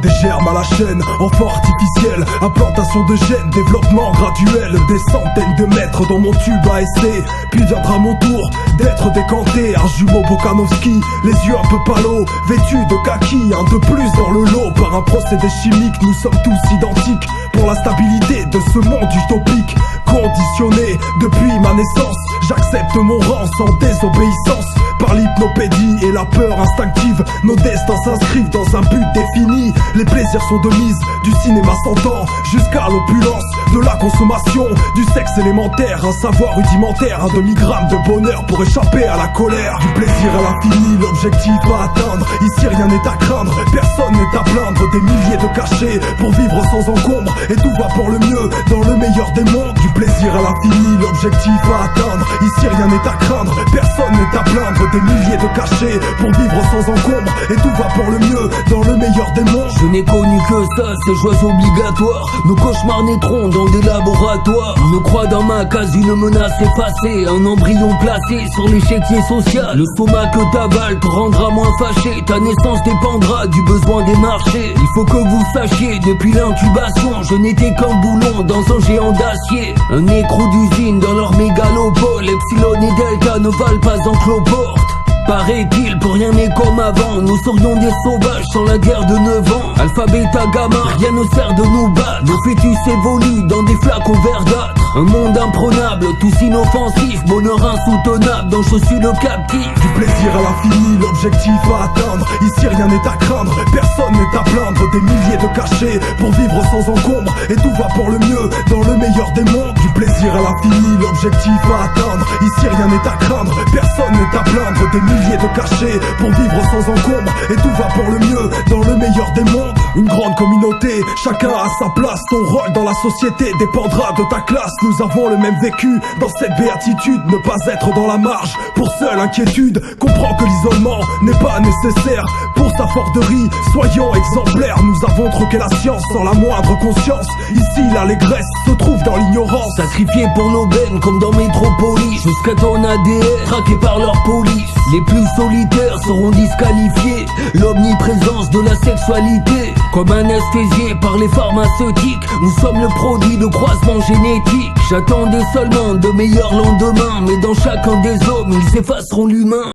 Des germes à la chaîne, enfant artificiel, implantation de gènes, développement graduel. Des centaines de mètres dans mon tube à essai. Puis viendra mon tour d'être décanté. Un jumeau Bokanovski, les yeux un peu palos, vêtus de kaki, un de plus dans le lot. Par un procédé chimique, nous sommes tous identiques. Pour la stabilité de ce monde utopique, conditionné depuis ma naissance, j'accepte mon rang sans désobéissance. Par l'hypnopédie et la peur instinctive, nos destins s'inscrivent dans un but défini. Les plaisirs sont de mise, du cinéma s'entend jusqu'à l'opulence de la consommation, du sexe élémentaire, un savoir rudimentaire, un demi-gramme de bonheur pour échapper à la colère. Du plaisir à l'infini, l'objectif à atteindre. Ici rien n'est à craindre, personne n'est à plaindre. Des milliers de cachets pour vivre sans encombre, et tout va pour le mieux dans le meilleur des mondes. Du plaisir à l'infini, l'objectif à atteindre. Ici rien n'est à craindre, personne n'est à plaindre. Des milliers de cachets pour vivre sans encombre, et tout va pour le mieux dans le meilleur des mondes. Je n'ai connu que ça, ces joies obligatoires. Nos cauchemars naîtront dans des laboratoires. Je me crois dans ma case, une menace effacée, un embryon placé sur l'échiquier social. Le stomac que t'avales te rendra moins fâché. Ta naissance dépendra du besoin des marchés. Il faut que vous sachiez, depuis l'incubation, je n'étais qu'un boulon dans un géant d'acier. Un écrou d'usine dans leur mégalopole. Epsilon et Delta ne valent pas en cloporte. Paraît-il, pour rien n'est comme avant. Nous serions des sauvages sans la guerre de 9 ans. Alpha, bêta, gamma, rien ne sert de nous battre. Nos fœtus évoluent dans des flacons verdâtres. Un monde imprenable, tous inoffensifs. Bonheur insoutenable dont je suis le captif. Du plaisir à l'infini, l'objectif à atteindre. Ici rien n'est à craindre, personne n'est à plaindre. Des milliers de cachets pour vivre sans encombre, et tout va pour le mieux dans le meilleur des mondes. Du plaisir à l'infini, l'objectif à atteindre. Ici rien n'est à craindre, personne n'est à plaindre. Des milliers de cachets pour vivre sans encombre, et tout va pour le mieux dans le meilleur des mondes. Une grande communauté, chacun a sa place. Ton rôle dans la société dépendra de ta classe. Nous avons le même vécu dans cette béatitude. Ne pas être dans la marge pour seule inquiétude. Comprends que l'isolement n'est pas nécessaire pour sa forderie. Soyons exemplaires, nous avons troqué la science sans la moindre conscience. Ici l'allégresse se trouve dans l'ignorance. Sacrifiés pour l'aubaine comme dans Métropolis, jusqu'à ton ADN traqué par leur police. Les plus solitaires seront disqualifiés. L'omniprésence de la sexualité, comme anesthésié par les pharmaceutiques. Nous sommes le produit de croisement génétique. J'attendais seulement de meilleurs lendemains, mais dans chacun des hommes ils effaceront l'humain.